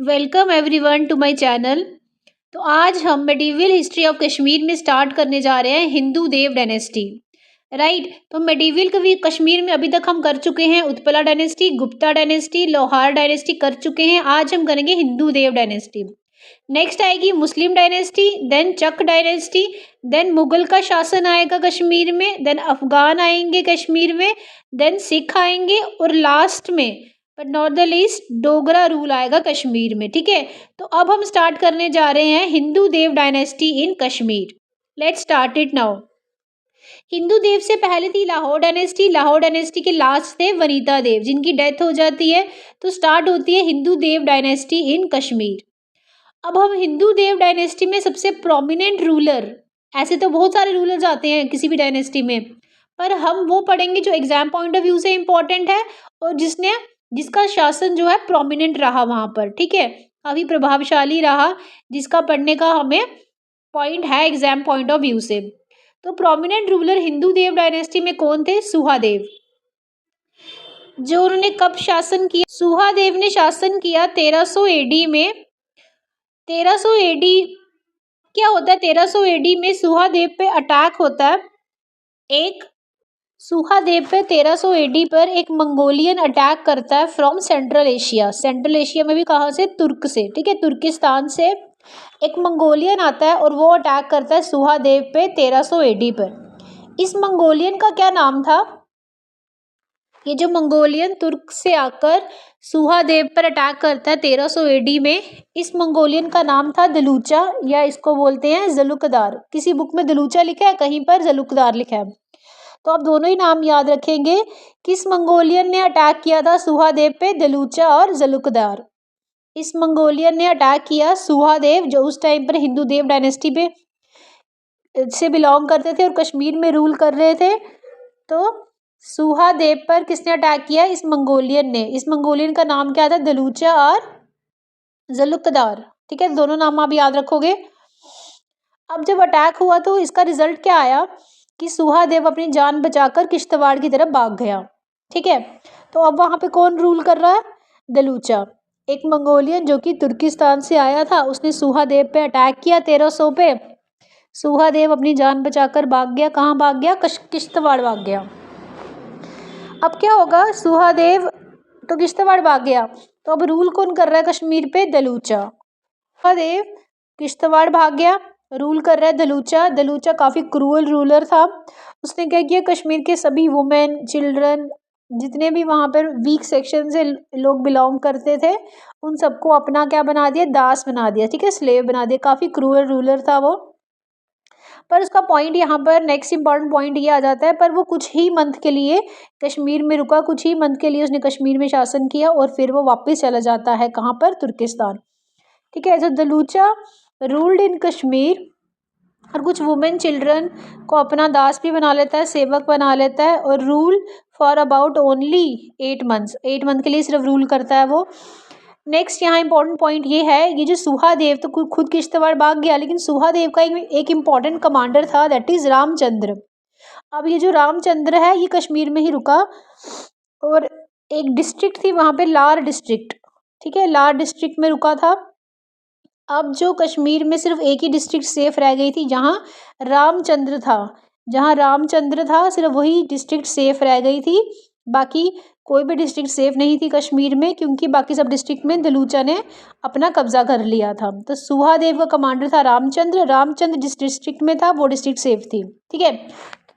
Welcome everyone to my channel. तो आज हम मेडिवल हिस्ट्री ऑफ कश्मीर में स्टार्ट करने जा रहे हैं हिंदू देव डायनेस्टी। राइट, तो मेडिवल कभी कश्मीर में अभी तक हम कर चुके हैं उत्पला डायनेस्टी, गुप्ता डायनेस्टी, लोहार डायनेस्टी कर चुके हैं। आज हम करेंगे हिंदू देव डायनेस्टी। नेक्स्ट आएगी मुस्लिम डायनेस्टी, देन चक डायनेस्टी, देन मुगल का शासन आएगा कश्मीर में, देन अफगान आएंगे कश्मीर में, देन सिख आएंगे और लास्ट में but not the least Dogra rule आएगा कश्मीर में। ठीक है, तो अब हम स्टार्ट करने जा रहे हैं Hindu Dev dynasty in Kashmir. Let's start it now. Hindu Dev से पहले थी लाहौर डायनेस्टी। लाहौर डायनेस्टी के लास्ट थे वनीता देव, जिनकी डेथ हो जाती है। तो स्टार्ट होती है हिंदू देव डायनेस्टी इन कश्मीर। अब हम हिंदू देव डायनेस्टी में सबसे प्रोमिनेंट रूलर, ऐसे तो बहुत सारे रूलर्स आते हैं किसी भी डायनेस्टी में, पर हम वो पढ़ेंगे जो एग्जाम पॉइंट ऑफ व्यू से इम्पोर्टेंट है और जिसका शासन जो है प्रोमिनेंट रहा वहाँ पर। ठीक है, काफ़ी प्रभावशाली रहा, जिसका पढ़ने का हमें पॉइंट है एग्जाम पॉइंट ऑफ व्यू से। तो prominent ruler Hindu Dev dynasty में कौन थे? सुहादेव। जो उन्होंने कब शासन किया? सुहादेव ने शासन किया 1300 एडी में। 1300 एडी क्या होता है? 1300 एडी में सुहादेव पे अटैक होता है। सुहादेव पे 1300 एडी पर एक मंगोलियन अटैक करता है from central Asia. Central Asia में भी कहाँ से? तुर्क से। ठीक है, तुर्किस्तान से एक मंगोलियन आता है और वो अटैक करता है सुहादेव पे 1300 एडी पर। इस मंगोलियन का क्या नाम था? ये जो मंगोलियन तुर्क से आकर सुहादेव पर अटैक करता है 1300 एडी में, इस मंगोलियन का नाम था दलूचा, या इसको बोलते हैं जलुकदार। किसी बुक में दलूचा लिखा है, कहीं पर जलुकदार लिखा है। तो आप दोनों ही नाम याद रखेंगे। किस मंगोलियन ने अटैक किया था सुहादेव पे? दलूचा और जलुकदार। इस मंगोलियन ने अटैक किया सुहादेव, जो उस टाइम पर हिंदू देव डायनेस्टी पे से बिलोंग करते थे और कश्मीर में रूल कर रहे थे। तो सुहादेव पर किसने अटैक किया? इस मंगोलियन ने। इस मंगोलियन का नाम क्या था? दलूचा और जलुकदार। ठीक है, दोनों नाम आप याद रखोगे। अब जब अटैक हुआ तो इसका रिजल्ट क्या आया कि सुहादेव अपनी जान बचाकर किश्तवाड़ की तरफ भाग गया। ठीक है, तो अब वहाँ पे कौन रूल कर रहा है? दलूचा। एक मंगोलियन जो कि तुर्किस्तान से आया था, उसने सुहादेव पे अटैक किया 1300 पे। सुहादेव अपनी जान बचाकर भाग गया। कहाँ भाग गया? किश्तवाड़ भाग गया। अब क्या होगा? सुहादेव तो किश्तवाड़ भाग गया, तो अब रूल कौन कर रहा है कश्मीर पे? दलूचा। सुहादेव किश्तवाड़ भाग गया, रूल कर रहा है दलूचा। दलूचा काफ़ी क्रूअल रूलर था। उसने क्या किया? कश्मीर के सभी वुमेन, चिल्ड्रन, जितने भी वहाँ पर वीक सेक्शन से लोग बिलोंग करते थे, उन सबको अपना क्या बना दिया? दास बना दिया। ठीक है, स्लेव बना दिया। काफ़ी क्रूअल रूलर था वो। पर उसका पॉइंट यहाँ पर नेक्स्ट इंपॉर्टेंट पॉइंट ये आ जाता है, पर वो कुछ ही मंथ के लिए कश्मीर में रुका। कुछ ही मंथ के लिए उसने कश्मीर में शासन किया और फिर वो वापस चला जाता है। कहाँ पर? तुर्किस्तान। ठीक है, जो दलूचा रूल्ड इन कश्मीर और कुछ वुमेन चिल्ड्रन को अपना दास भी बना लेता है, सेवक बना लेता है, और rule for about only 8 months. 8 month के लिए सिर्फ रूल करता है वो। नेक्स्ट यहाँ इंपॉर्टेंट पॉइंट ये है, ये जो सुहादेव तो खुद किश्तवाड़ भाग गया, लेकिन सुहादेव का एक इम्पॉर्टेंट कमांडर था, दैट इज रामचंद्र। अब ये जो रामचंद्र है ये कश्मीर में ही रुका और एक डिस्ट्रिक्ट थी वहाँ पे, लार डिस्ट्रिक्ट। ठीक है, लार डिस्ट्रिक्ट में रुका था। अब जो कश्मीर में सिर्फ एक ही डिस्ट्रिक्ट सेफ रह गई थी, जहाँ रामचंद्र था। जहाँ रामचंद्र था सिर्फ वही डिस्ट्रिक्ट सेफ रह गई थी, बाकी कोई भी डिस्ट्रिक्ट सेफ नहीं थी कश्मीर में, क्योंकि बाकी सब डिस्ट्रिक्ट में दलूचा ने अपना कब्जा कर लिया था। तो सुहादेव का कमांडर था रामचंद्र। रामचंद्र जिस डिस्ट्रिक्ट में था वो डिस्ट्रिक्ट सेफ थी। ठीक है,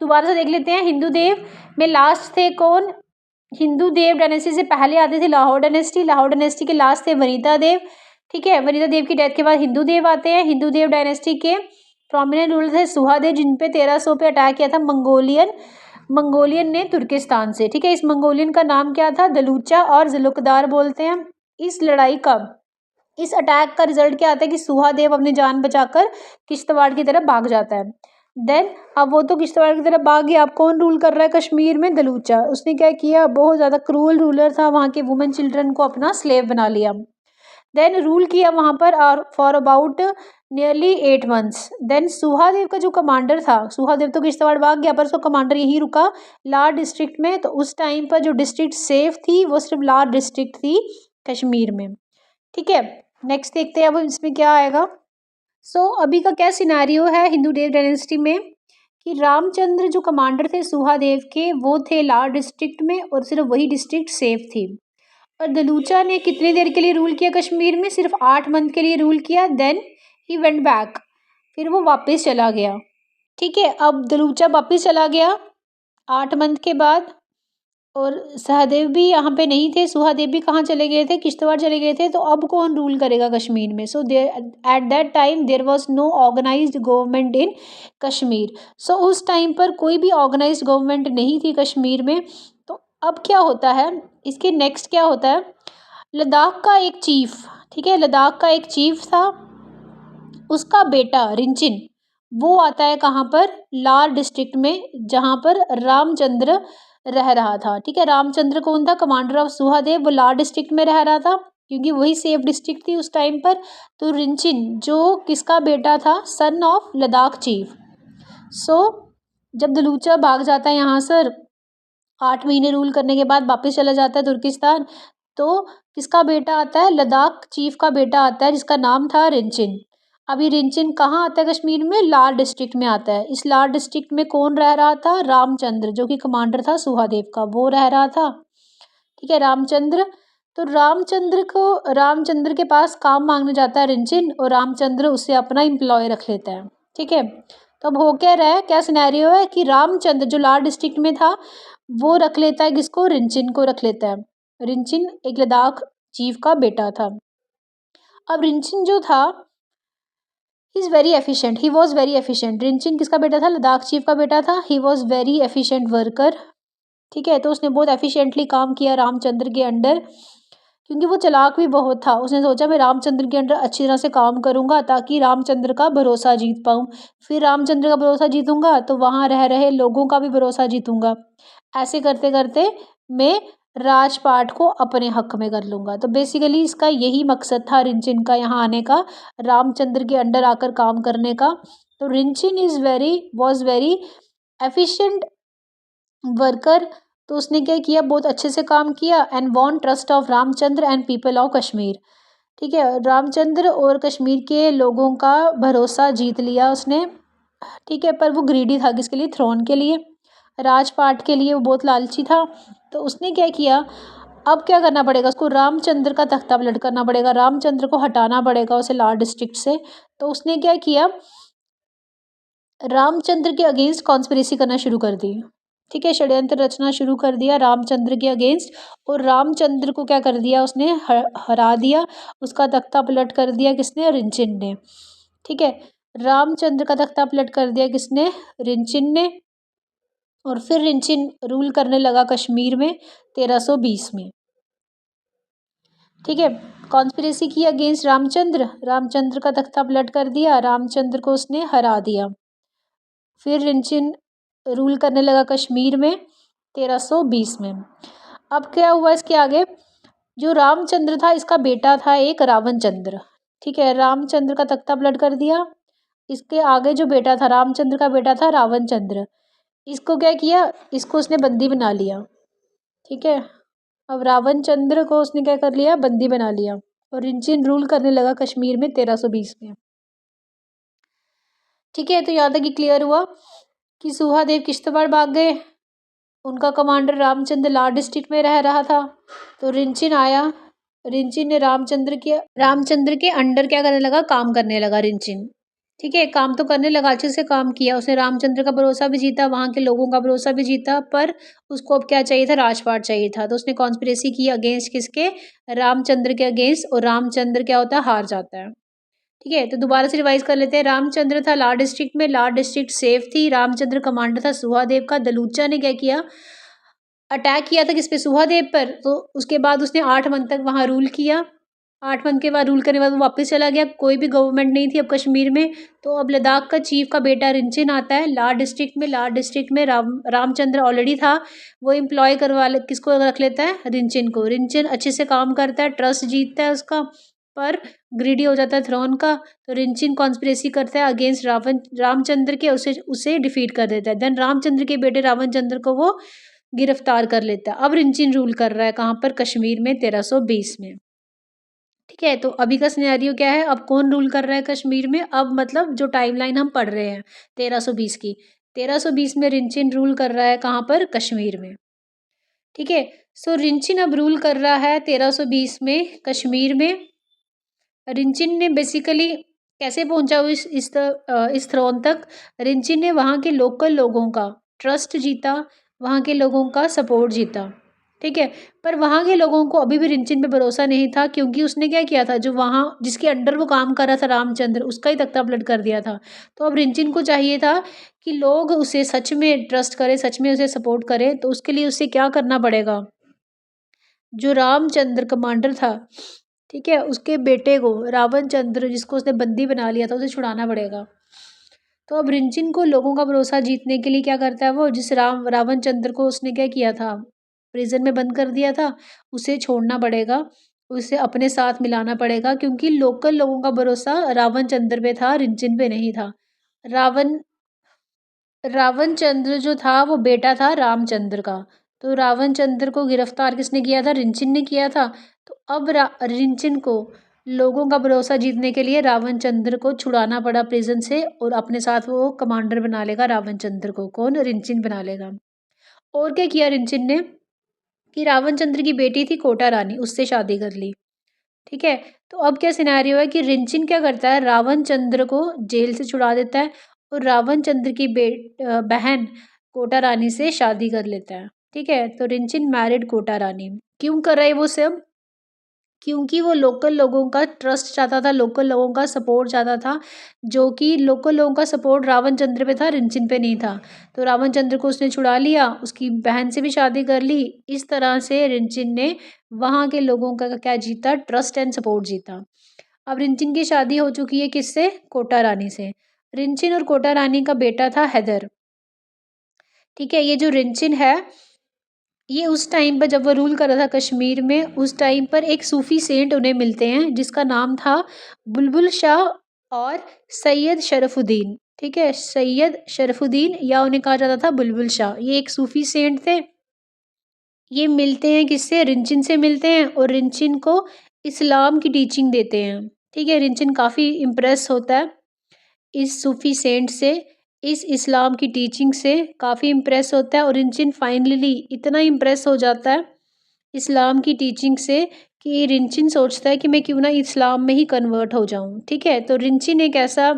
दोबारा से देख लेते हैं। हिंदू देव में लास्ट थे कौन? हिंदू देव डायनेस्टी से पहले आते थे लाहौर डायनेस्टी। लाहौर डायनेस्टी के लास्ट थे वनीता देव। ठीक है, वनीता देव की डेथ के बाद हिंदू देव आते हैं। हिंदू देव डायनेस्टी के प्रोमिनेंट रूलर थे सुहादेव, जिन पे 1300 पे अटैक किया था मंगोलियन ने तुर्किस्तान से। ठीक है, इस मंगोलियन का नाम क्या था? दलूचा और जलुकदार बोलते हैं। इस अटैक का रिजल्ट क्या आता है कि सुहादेव अपनी जान बचाकर किश्तवाड़ की तरफ भाग जाता है। देन अब वो तो किश्तवाड़ की तरफ भाग गया, अब कौन रूल कर रहा है कश्मीर में? दलूचा। उसने क्या किया? बहुत ज़्यादा क्रूअल रूलर था, वहाँ के वुमेन चिल्ड्रन को अपना स्लेव बना लिया। देन रूल किया वहाँ पर for about nearly 8 months. Then Suhadev का जो कमांडर था, सुहादेव तो किश्तवाड़ भाग गया पर उसका कमांडर यहीं रुका लार डिस्ट्रिक्ट में। तो उस टाइम पर जो डिस्ट्रिक्ट सेफ थी वो सिर्फ लार डिस्ट्रिक्ट थी कश्मीर में। ठीक है, नेक्स्ट देखते हैं अब इसमें क्या आएगा। सो अभी का क्या सिनारियो है हिंदू देव डायनेस्टी में कि रामचंद्र जो कमांडर थे सुहादेव के, वो थे लार डिस्ट्रिक्ट में और सिर्फ वही डिस्ट्रिक्ट सेफ थी। और दलूचा ने कितनी देर के लिए रूल किया कश्मीर में? सिर्फ 8 मंथ के लिए रूल किया। देन ही वेंट बैक, फिर वो वापस चला गया। ठीक है, अब दलूचा वापस चला गया 8 मंथ के बाद, और सहदेव भी यहाँ पे नहीं थे, सुहादेव भी कहाँ चले गए थे? किश्तवाड़ चले गए थे। तो अब कौन रूल करेगा कश्मीर में? So there at that time there was no organised government in Kashmir. So उस टाइम पर कोई भी ऑर्गेनाइज्ड गवर्नमेंट नहीं थी कश्मीर में। तो अब क्या होता है, इसके नेक्स्ट क्या होता है, लद्दाख का एक चीफ, ठीक है, लद्दाख का एक चीफ था, उसका बेटा रिंचिन, वो आता है कहाँ पर? लार डिस्ट्रिक्ट में, जहाँ पर रामचंद्र रह रहा था। ठीक है, रामचंद्र कौन था? कमांडर ऑफ सुहादेव, वो लार डिस्ट्रिक्ट में रह रहा था क्योंकि वही सेफ डिस्ट्रिक्ट थी उस टाइम पर। तो रिंचिन जो किसका बेटा था? Son of Ladakh chief. So जब दलूचा भाग जाता है यहाँ से, 8 महीने रूल करने के बाद वापस चला जाता है तुर्किस्तान, तो किसका बेटा आता है? लद्दाख चीफ का बेटा आता है जिसका नाम था रिंचिन। अभी रिंचिन कहाँ आता है कश्मीर में? लार डिस्ट्रिक्ट में आता है। इस लार डिस्ट्रिक्ट में कौन रह रहा था? रामचंद्र, जो कि कमांडर था सुहादेव का, वो रह रहा था। ठीक है, रामचंद्र। तो रामचंद्र के पास काम मांगने जाता है रिंचिन, और रामचंद्र उसे अपना एम्प्लॉय रख लेता है। ठीक है, तो अब हो क्या रहा है, क्या सिनेरियो है कि रामचंद्र जो लार डिस्ट्रिक्ट में था वो रख लेता है किसको? रिंचिन को रख लेता है। रिंचिन एक लद्दाख चीफ का बेटा था। अब रिंचिन जो था, he is very efficient, he was very efficient. Rinchin किसका बेटा था? लद्दाख चीफ का बेटा था। He was very efficient worker. ठीक है, तो उसने बहुत एफिशिएंटली काम किया रामचंद्र के अंडर, क्योंकि वो चालाक भी बहुत था। उसने सोचा मैं रामचंद्र के अंडर अच्छी तरह से काम करूंगा ताकि रामचंद्र का भरोसा जीत पाऊँ। फिर रामचंद्र का भरोसा जीतूंगा तो वहाँ रह रहे लोगों का भी भरोसा जीतूंगा। ऐसे करते करते मैं राजपाट को अपने हक में कर लूँगा। तो बेसिकली इसका यही मकसद था रिंचिन का यहाँ आने का, रामचंद्र के अंडर आकर काम करने का। तो Rinchin was very efficient worker. तो उसने क्या किया? बहुत अच्छे से काम किया। And won trust of Ramchandra and people of Kashmir. ठीक है, रामचंद्र और कश्मीर के लोगों का भरोसा जीत लिया उसने। ठीक है, पर वो ग्रीडी था किसके लिए? थ्रोन के लिए, राजपाट के लिए वो बहुत लालची था। तो उसने क्या किया, अब क्या करना पड़ेगा उसको? रामचंद्र का तख्ता पलट करना पड़ेगा, रामचंद्र को हटाना पड़ेगा उसे लार डिस्ट्रिक्ट से। तो उसने क्या किया, रामचंद्र के अगेंस्ट कॉन्स्पिरेसी करना शुरू कर दी। ठीक है, षड्यंत्र रचना शुरू कर दिया रामचंद्र के अगेंस्ट, और रामचंद्र को क्या कर दिया उसने? हरा दिया, उसका तख्ता पलट कर दिया किसने? रिंचिन ने। ठीक है, रामचंद्र का तख्ता पलट कर दिया किसने? रिंचिन ने। और फिर रिंचिन रूल करने लगा कश्मीर में 1320 में। ठीक है, कॉन्स्पिरेसी की अगेंस्ट रामचंद्र, रामचंद्र का तख्ता पलट कर दिया, रामचंद्र को उसने हरा दिया। फिर रिंचिन रूल करने लगा कश्मीर में 1320 में। अब क्या हुआ इसके आगे? जो रामचंद्र था इसका बेटा था एक रावणचंद्र। ठीक है, रामचंद्र का तख्ता पलट कर दिया। इसके आगे जो बेटा था, रामचंद्र का बेटा था रावणचंद्र, इसको क्या किया? इसको उसने बंदी बना लिया। ठीक है, अब रावणचंद्र को उसने क्या कर लिया? बंदी बना लिया, और रिंचिन रूल करने लगा कश्मीर में 1320 में। ठीक है, तो यहाँ तक ही क्लियर हुआ कि सुहादेव किश्तवाड़ भाग गए, उनका कमांडर रामचंद्र लार डिस्ट्रिक्ट में रह रहा था। तो रिंचिन आया, रिंचिन ने रामचंद्र के अंडर क्या करने लगा? काम करने लगा रिंचिन। ठीक है, काम तो करने लगा, अच्छे से काम किया उसने, रामचंद्र का भरोसा भी जीता, वहाँ के लोगों का भरोसा भी जीता, पर उसको अब क्या चाहिए था? राजपाट चाहिए था। तो उसने कॉन्स्पिरेसी की अगेंस्ट किसके? रामचंद्र के अगेंस्ट, और रामचंद्र क्या होता है? हार जाता है। ठीक है, तो दोबारा से रिवाइज कर लेते हैं। रामचंद्र था लार डिस्ट्रिक्ट में, लार डिस्ट्रिक्ट सेफ थी, रामचंद्र कमांडर था सुहादेव का। दलूचा ने क्या किया? अटैक किया था किस पे? सुहादेव पर। तो उसके बाद उसने 8 मंथ तक वहाँ रूल किया। 8 मंथ के बाद रूल करने के बाद वो वापस चला गया, कोई भी गवर्नमेंट नहीं थी अब कश्मीर में। तो अब लद्दाख का चीफ का बेटा रिंचिन आता है लार डिस्ट्रिक्ट में। लार डिस्ट्रिक्ट में रामचंद्र ऑलरेडी था, वो एम्प्लॉय किसको रख लेता है? रिंचिन को। रिंचिन अच्छे से काम करता है, ट्रस्ट जीतता है उसका, पर ग्रीडी हो जाता है थ्रोन का। तो रिंचिन कॉन्स्पिरेसी करता है अगेंस्ट रामचंद्र के, उसे डिफीट कर देता है। देन रामचंद्र के बेटे रावणचंद्र को वो गिरफ्तार कर लेता है। अब रिंचिन रूल कर रहा है कहाँ पर? कश्मीर में 1320 में। ठीक है, तो अभी का सिनेरियो क्या है, अब कौन रूल कर रहा है कश्मीर में, अब मतलब जो टाइमलाइन हम पढ़ रहे हैं 1320 की, 1320 में रिंचिन रूल कर रहा है कहाँ पर, कश्मीर में। ठीक है, सो रिंचिन अब रूल कर रहा है 1320 में कश्मीर में। रिंचिन ने बेसिकली कैसे पहुंचा वो इस थ्रोन तक, रिंचिन ने वहाँ के लोकल लोगों का ट्रस्ट जीता, वहाँ के लोगों का सपोर्ट जीता। ठीक है, पर वहाँ के लोगों को अभी भी रिंचिन पे भरोसा नहीं था, क्योंकि उसने क्या किया था, जो वहाँ जिसके अंडर वो काम कर रहा था रामचंद्र, उसका ही तख्ता पलट कर दिया था। तो अब रिंचिन को चाहिए था कि लोग उसे सच में ट्रस्ट करें, सच में उसे सपोर्ट करें, तो उसके लिए उसे क्या करना पड़ेगा, जो रामचंद्र कमांडर था, ठीक है, उसके बेटे को रावण चंद्र जिसको उसने बंदी बना लिया था, उसे छुड़ाना पड़ेगा। तो अब रिंचिन को लोगों का भरोसा जीतने के लिए क्या करता है वो, जिस रावण चंद्र को उसने क्या किया था, प्रिजन में बंद कर दिया था, उसे छोड़ना पड़ेगा, उसे अपने साथ मिलाना पड़ेगा, क्योंकि लोकल लोगों का भरोसा रावण चंद्र पे था, रिंचिन पे नहीं था। रावण रावण चंद्र जो था वो बेटा था रामचंद्र का। तो रावण चंद्र को गिरफ्तार किसने किया था, रिंचिन ने किया था। तो अब रिंचिन को लोगों का भरोसा जीतने के लिए रावण चंद्र को छुड़ाना पड़ा प्रिजन से, और अपने साथ वो कमांडर बना लेगा रावण चंद्र को, कौन, रिंचिन बना लेगा। और क्या किया रिंचिन ने, कि रावण चंद्र की बेटी थी कोटा रानी, उससे शादी कर ली। ठीक है, तो अब क्या सिनेरियो है कि रिंचिन क्या करता है, रावण चंद्र को जेल से छुड़ा देता है, और रावण चंद्र की बहन कोटा रानी से शादी कर लेता है। ठीक है, तो रिंचिन मैरिड कोटा रानी। क्यों कर रहा है वो सब, क्योंकि वो लोकल लोगों का ट्रस्ट चाहता था, लोकल लोगों का सपोर्ट चाहता था, जो कि लोकल लोगों का सपोर्ट रावण चंद्र पे था, रिंचिन पे नहीं था। तो रावण चंद्र को उसने छुड़ा लिया, उसकी बहन से भी शादी कर ली। इस तरह से रिंचिन ने वहाँ के लोगों का क्या जीता, ट्रस्ट एंड सपोर्ट जीता। अब रिंचिन की शादी हो चुकी है किससे, कोटा रानी से। रिंचिन और कोटा रानी का बेटा था हैदर। ठीक है, ये जो रिंचिन है, ये उस टाइम पर जब वो रूल कर रहा था कश्मीर में, उस टाइम पर एक सूफी सेंट उन्हें मिलते हैं जिसका नाम था बुलबुल शाह और सैयद शरफुद्दीन। ठीक है, सैयद शरफुद्दीन या उन्हें कहा जाता था बुलबुल शाह, ये एक सूफी सेंट थे। ये मिलते हैं किससे, रिंचिन से मिलते हैं, और रिंचिन को इस्लाम की टीचिंग देते हैं। ठीक है, रिंचिन काफ़ी इम्प्रेस होता है इस सूफी सेंट से, इस इस्लाम की टीचिंग से काफ़ी इम्प्रेस होता है, और रिंचिन फाइनली इतना इम्प्रेस हो जाता है इस्लाम की टीचिंग से कि रिंचिन सोचता है कि मैं क्यों ना इस्लाम में ही कन्वर्ट हो जाऊं। ठीक है, तो रिंचिन एक ऐसा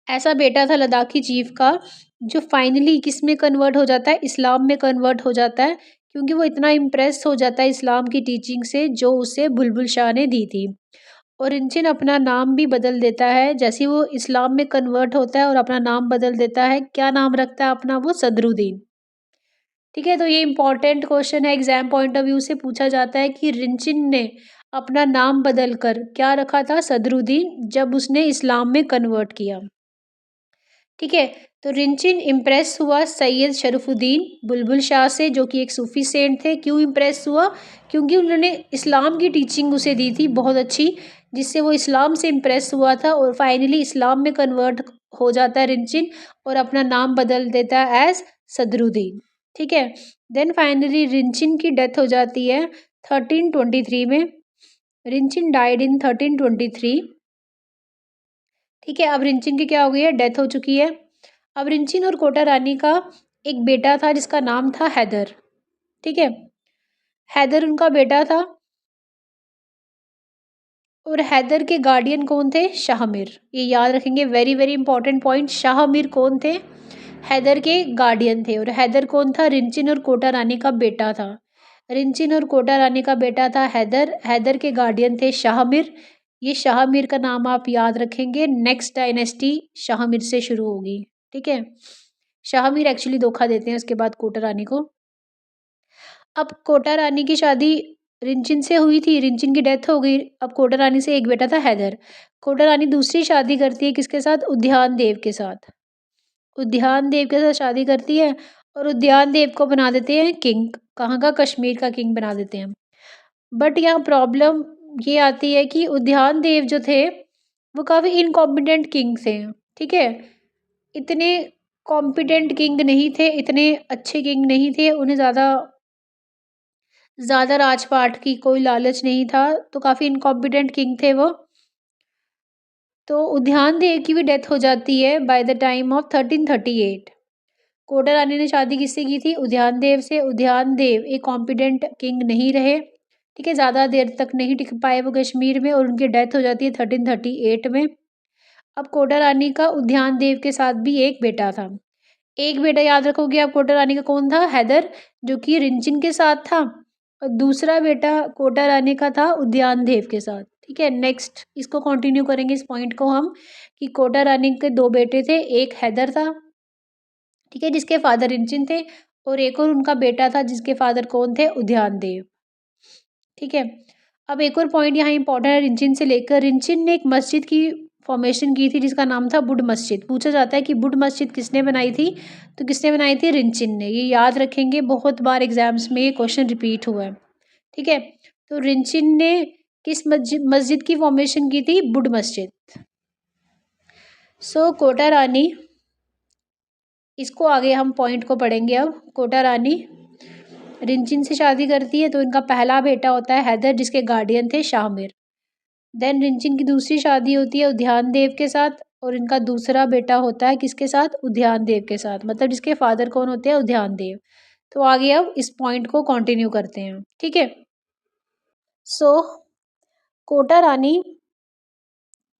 ऐसा बेटा था लद्दाखी चीफ का, जो फाइनली किस में कन्वर्ट हो जाता है, इस्लाम में कन्वर्ट हो जाता है, क्योंकि वो इतना इम्प्रेस हो जाता है इस्लाम की टीचिंग से जो उसे बुलबुल शाह ने दी थी। और रिंचिन अपना नाम भी बदल देता है, जैसे ही वो इस्लाम में कन्वर्ट होता है और अपना नाम बदल देता है, क्या नाम रखता है अपना वो, सदरुद्दीन। ठीक है, तो ये इंपॉर्टेंट क्वेश्चन है, एग्जाम पॉइंट ऑफ व्यू से पूछा जाता है कि रिंचिन ने अपना नाम बदल कर क्या रखा था, सदरुद्दीन, जब उसने इस्लाम में कन्वर्ट किया। ठीक है, तो रिंचिन इम्प्रेस हुआ सैयद शरफुद्दीन बुलबुल शाह से, जो कि एक सूफी सेंट थे। क्यों इम्प्रेस हुआ, क्योंकि उन्होंने इस्लाम की टीचिंग उसे दी थी बहुत अच्छी, जिससे वो इस्लाम से इम्प्रेस हुआ था, और फाइनली इस्लाम में कन्वर्ट हो जाता है रिंचिन, और अपना नाम बदल देता है एज सदरुद्दीन। ठीक है, देन फाइनली रिंचिन की डेथ हो जाती है 1323 में। Rinchen died in 1323। ठीक है, अब रिंचिन की क्या हो गई है, डेथ हो चुकी है। अब रिंचिन और कोटा रानी का एक बेटा था जिसका नाम था हैदर। ठीक है, हैदर उनका बेटा था, और हैदर के गार्डियन कौन थे, शाहमीर। ये याद रखेंगे, very very important point. Shahmir कौन थे, हैदर के गार्डियन थे। और हैदर कौन था, रिंचिन और कोटा रानी का बेटा था। रिंचिन और कोटा रानी का बेटा था हैदर, हैदर के गार्डियन थे शाहमीर। ये शाहमीर का नाम आप याद रखेंगे, नेक्स्ट डायनेस्टी शाहमीर से शुरू होगी। ठीक है, शाहमीर एक्चुअली धोखा देते हैं उसके बाद कोटा रानी को। अब कोटा रानी की शादी रिंचिन से हुई थी, रिंचिन की डेथ हो गई। अब कोटा रानी से एक बेटा था हैदर। कोटा रानी दूसरी शादी करती है किसके साथ, उद्यान देव के साथ। उद्यान देव के साथ शादी करती है, और उद्यान देव को बना देते हैं किंग, कहाँ का, कश्मीर का किंग बना देते हैं। बट यहाँ प्रॉब्लम ये आती है कि उद्यान देव जो थे वो काफ़ी इनकॉम्पिटेंट किंग थे। ठीक है, इतने कॉम्पिटेंट किंग नहीं थे, इतने अच्छे किंग नहीं थे, उन्हें ज़्यादा ज़्यादा राजपाट की कोई लालच नहीं था, तो काफ़ी इनकॉम्पिटेंट किंग थे वो। तो उद्यान देव की भी डेथ हो जाती है by the time of 1338। Kota Rani ने शादी किससे की थी? उद्यान देव से। उद्यान देव एक कॉम्पिटेंट किंग नहीं रहे, ठीक है, ज़्यादा देर तक नहीं टिक पाए वो कश्मीर में, और उनकी डेथ हो जाती है 1338 में। अब कोटा रानी का उद्यान देव के साथ भी एक बेटा था। एक बेटा याद रखोगे आप कोटा रानी का कौन था? हैदर, जो कि रिंचिन के साथ था, और दूसरा बेटा कोटा रानी का था उद्यान देव के साथ। ठीक है, नेक्स्ट इसको कंटिन्यू करेंगे इस पॉइंट को हम, कि कोटा रानी के दो बेटे थे, एक हैदर था, ठीक है, जिसके फादर रिंचिन थे, और एक और उनका बेटा था जिसके फादर कौन थे? उद्यान देव। ठीक है, अब एक और पॉइंट यहाँ इंपॉर्टेंट है रिंचिन से लेकर। रिंचिन ने एक मस्जिद की फॉर्मेशन की थी जिसका नाम था बुड मस्जिद। पूछा जाता है कि बुड मस्जिद किसने बनाई थी? तो किसने बनाई थी? रिंचिन ने। ये याद रखेंगे, बहुत बार एग्जाम्स में ये क्वेश्चन रिपीट हुआ है। ठीक है, तो रिंचिन ने किस मस्जिद की फॉर्मेशन की थी? बुड मस्जिद। सो कोटा रानी, इसको आगे हम पॉइंट को पढ़ेंगे। अब कोटा रानी रिंचिन से शादी करती है, तो इनका पहला बेटा होता है हैदर, जिसके गार्डियन थे शाहमीर। देन रिंचिन की दूसरी शादी होती है उद्यान देव के साथ, और इनका दूसरा बेटा होता है किसके साथ? उद्यान देव के साथ, मतलब जिसके फादर कौन होते हैं? उद्यान देव। तो आगे अब इस पॉइंट को कंटिन्यू करते हैं। ठीक है, सो कोटा रानी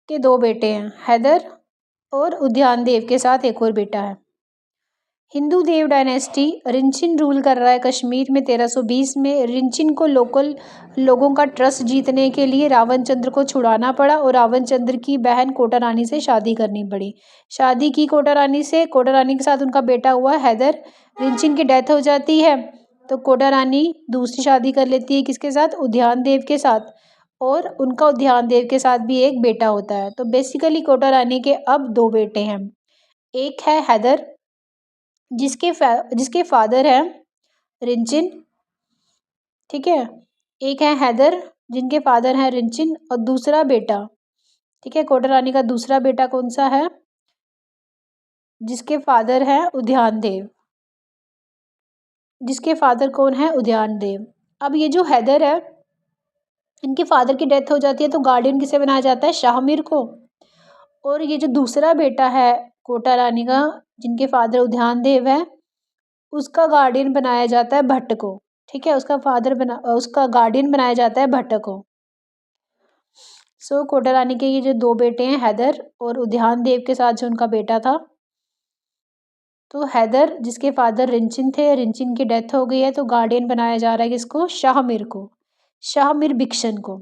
के दो बेटे हैं, हैदर और उद्यान देव के साथ एक और बेटा है। हिंदू देव डायनेस्टी, रिंचिन रूल कर रहा है कश्मीर में 1320 में। रिंचिन को लोकल लोगों का ट्रस्ट जीतने के लिए रावण चंद्र को छुड़ाना पड़ा, और रावण चंद्र की बहन कोटा रानी से शादी करनी पड़ी। शादी की कोटा रानी से, कोटा रानी के साथ उनका बेटा हुआ हैदर। रिंचिन की डेथ हो जाती है, तो कोटा रानी दूसरी शादी कर लेती है, किसके साथ? उद्यान देव के साथ, और उनका उद्यान देव के साथ भी एक बेटा होता है। तो बेसिकली कोटा रानी के अब दो बेटे हैं, एक है हैदर जिसके फादर हैं रिंचिन, ठीक है, एक है हैदर जिनके फादर हैं रिंचिन, और दूसरा बेटा, ठीक है, कोटा रानी का दूसरा बेटा कौन सा है? जिसके फादर हैं उद्यान देव, जिसके फादर कौन है? उद्यान देव। अब ये जो हैदर है, इनके फादर की डेथ हो जाती है, तो गार्डियन किसे बनाया जाता है? शाहमीर को। और ये जो दूसरा बेटा है कोटा रानी का, जिनके फादर उद्यान देव है, उसका गार्डियन बनाया जाता है भट्ट को। ठीक है, उसका गार्डियन बनाया जाता है भट्ट को। सो कोटा रानी के ये जो दो बेटे हैं, हैदर और उद्यान देव के साथ जो उनका बेटा था, तो हैदर जिसके फादर रिंचिन थे, रिंचिन की डेथ हो गई है, तो गार्डियन बनाया जा रहा है किसको? शाहमीर को, शाहमीर बिक्शन को।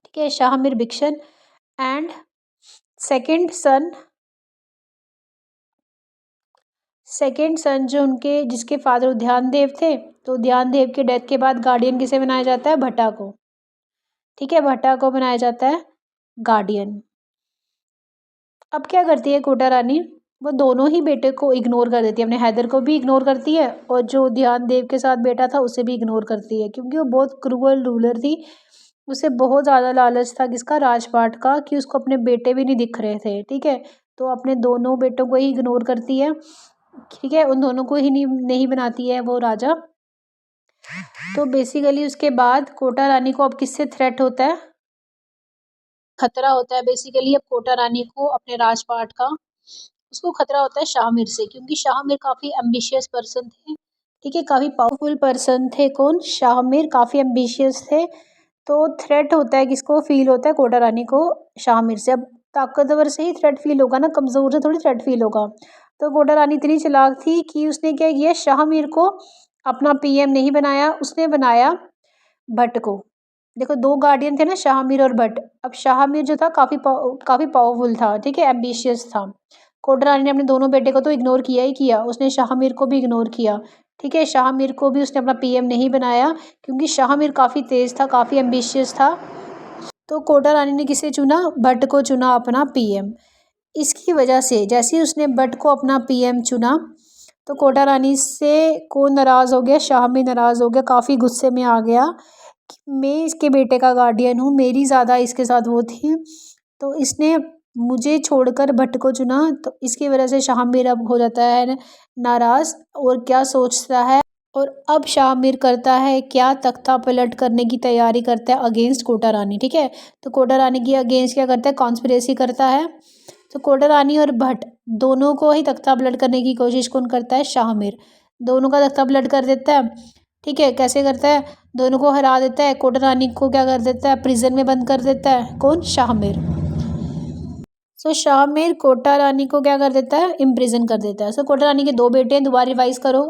ठीक है, शाहमीर बिक्शन। एंड सेकेंड सन जो उनके, जिसके फादर उद्यान देव थे, तो उद्यान देव की डेथ के बाद गार्डियन किसे बनाया जाता है? भट्टा को। ठीक है, भट्टा को बनाया जाता है गार्डियन। अब क्या करती है कोटा रानी? वो दोनों ही बेटे को इग्नोर कर देती है, अपने हैदर को भी इग्नोर करती है, और जो उद्यान देव के साथ बेटा था उसे भी इग्नोर करती है, क्योंकि वो बहुत क्रूअल रूलर थी। उसे बहुत ज़्यादा लालच था किसका? राजपाट का, कि उसको अपने बेटे भी नहीं दिख रहे थे। ठीक है, तो अपने दोनों बेटों को ही इग्नोर करती है। ठीक है, उन दोनों को ही नहीं बनाती है वो राजा। तो बेसिकली उसके बाद कोटा रानी को अब किससे थ्रेट होता है? खतरा होता है बेसिकली अब कोटा रानी को अपने राजपाट का, उसको खतरा होता है शाहमीर से, क्योंकि शाहमीर काफ़ी एम्बिशियस पर्सन थे। ठीक है, काफ़ी पावरफुल पर्सन थे। कौन? शाहमीर काफ़ी एम्बिशियस थे। तो थ्रेट होता है, किसको फील होता है? कोटा रानी को शाहमीर से। अब ताकतवर से ही थ्रेट फील होगा ना, कमज़ोर से थोड़ी थ्रेट फील होगा। तो कोटा रानी इतनी चालाक थी कि उसने क्या किया? शाहमीर को अपना पीएम नहीं बनाया, उसने बनाया भट्ट को। देखो, दो गार्डियन थे ना, शाहमीर और भट्ट। अब शाहमीर जो था काफ़ी पावरफुल था, ठीक है, एम्बिशियस था। कोटा रानी ने अपने दोनों बेटे को तो इग्नोर किया ही किया, उसने शाहमीर को भी इग्नोर किया। ठीक है, शाहमीर को भी उसने अपना पीएम नहीं बनाया, क्योंकि शाहमीर काफ़ी तेज़ था, काफ़ी एम्बिशियस था। तो कोटा रानी ने किसे चुना? भट्ट को चुना अपना पीएम। इसकी वजह से जैसे ही उसने भट्ट को अपना पीएम चुना, तो कोटा रानी से कौन नाराज़ हो गया? शाहमीर नाराज़ हो गया, काफ़ी गुस्से में आ गया कि मैं इसके बेटे का गार्डियन हूँ, मेरी ज़्यादा इसके साथ वो थी, तो इसने मुझे छोड़कर भट्ट को चुना। तो इसकी वजह से शाहमीर अब हो जाता है नाराज़, और क्या सोचता है? और अब शाह मीर करता है क्या, तख्ता पलट करने की तैयारी करता है अगेंस्ट कोटा रानी। ठीक है, तो कोटा रानी की अगेंस्ट क्या करता है, कॉन्स्पिरेसी करता है। तो कोटा रानी और भट्ट दोनों को ही तख्ता पलट करने की कोशिश कौन करता है, शाह मीर। दोनों का तख्ता पलट कर देता है। ठीक है, कैसे करता है, दोनों को हरा देता है। कोटा रानी को क्या कर देता है, प्रिजन में बंद कर देता है, कौन, शाह मीर। सो शाह मीर कोटा रानी को क्या कर देता है, इम्प्रिजन कर देता है। सो कोटा रानी के दो बेटे हैं, दोबारा रिवाइज करो।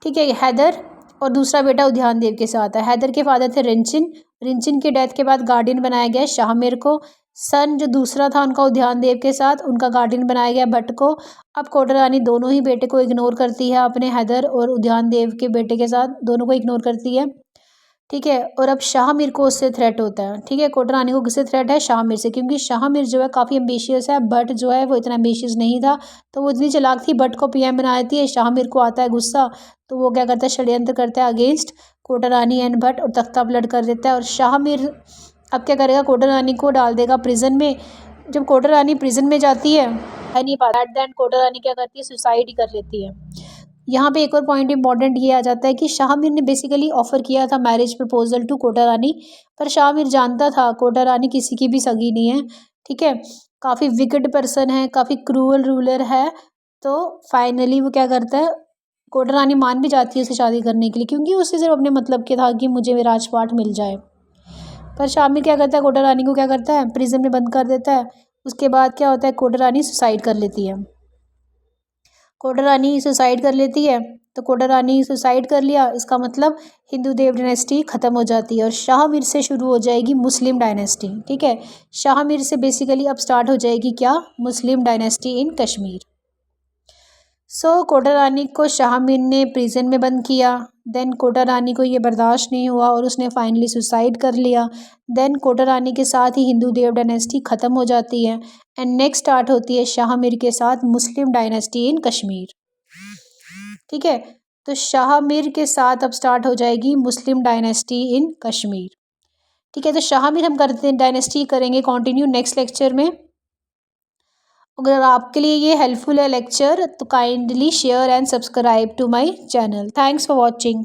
ठीक है, हैदर और दूसरा बेटा उद्यान देव के साथ है। हैदर के फादर थे रिंचिन। रिंचिन की डेथ के बाद गार्डियन बनाया गया शाह मीर को। सन जो दूसरा था उनका उद्यान देव के साथ, उनका गार्डियन बनाया गया भट्ट को। अब कोटा रानी दोनों ही बेटे को इग्नोर करती है, अपने हैदर और उद्यान देव के बेटे के साथ दोनों को इग्नोर करती है। ठीक है, और अब शाह मीर को उससे थ्रेट होता है। ठीक है, कोटा रानी को किससे थ्रेट है, शाह मीर से, क्योंकि शाह मीर जो है काफ़ी एम्बिशियस है, बट जो है वो इतना एम्बिशियस नहीं था। तो वो इतनी चालाक थी, बट को पीएम बना देती है। शाह मीर को आता है गुस्सा, तो वो क्या करता है, षड्यंत्र करता है अगेंस्ट कोटा रानी एंड भट्ट और तख्ता पलट कर देता है। और शाह मीर अब क्या करेगा, कोटा रानी को डाल देगा प्रिजन में। जब कोटा रानी प्रिजन में जाती है नहीं पाता, एट द एंड कोटा रानी क्या करती है, सुसाइड ही कर लेती है। यहाँ पे एक और पॉइंट इंपॉर्टेंट ये आ जाता है कि शाह मीर ने बेसिकली ऑफर किया था मैरिज प्रपोजल टू कोटा रानी, पर शाह मीर जानता था कोटा रानी किसी की भी सगी नहीं है। ठीक है, काफ़ी विकेड पर्सन है, काफ़ी क्रूअल रूलर है। तो फाइनली वो क्या करता है, कोटा रानी मान भी जाती है उसे शादी करने के लिए, क्योंकि उसे सिर्फ अपने मतलब के था कि मुझे मेरा राजपाट मिल जाए। पर शाह मीर क्या करता है, कोटा रानी को क्या करता है, प्रिजन में बंद कर देता है। उसके बाद क्या होता है, कोटा रानी सुसाइड कर लेती है। कोटा रानी सुसाइड कर लेती है, तो कोटा रानी सुसाइड कर लिया, इसका मतलब हिंदू देव डायनेस्टी ख़त्म हो जाती है और शाह मीर से शुरू हो जाएगी मुस्लिम डायनेस्टी। ठीक है, शाह मीर से बेसिकली अब स्टार्ट हो जाएगी क्या, मुस्लिम डायनेस्टी इन कश्मीर। सो कोटा रानी को शाह मीर ने प्रिजन में बंद किया। देन कोटा रानी को ये बर्दाश्त नहीं हुआ और उसने फाइनली सुसाइड कर लिया। देन कोटा रानी के साथ ही हिंदू देव डायनेस्टी ख़त्म हो जाती है एंड नेक्स्ट स्टार्ट होती है शाह मीर के साथ मुस्लिम डायनेस्टी इन कश्मीर। ठीक है, तो शाह मीर के साथ अब स्टार्ट हो जाएगी मुस्लिम डायनेस्टी इन कश्मीर। ठीक है, तो शाह मीर हम करते हैं डायनेस्टी करेंगे कंटिन्यू नेक्स्ट लेक्चर में। अगर आपके लिए ये हेल्पफुल है लेक्चर, तो kindly share and subscribe to my channel. Thanks for watching.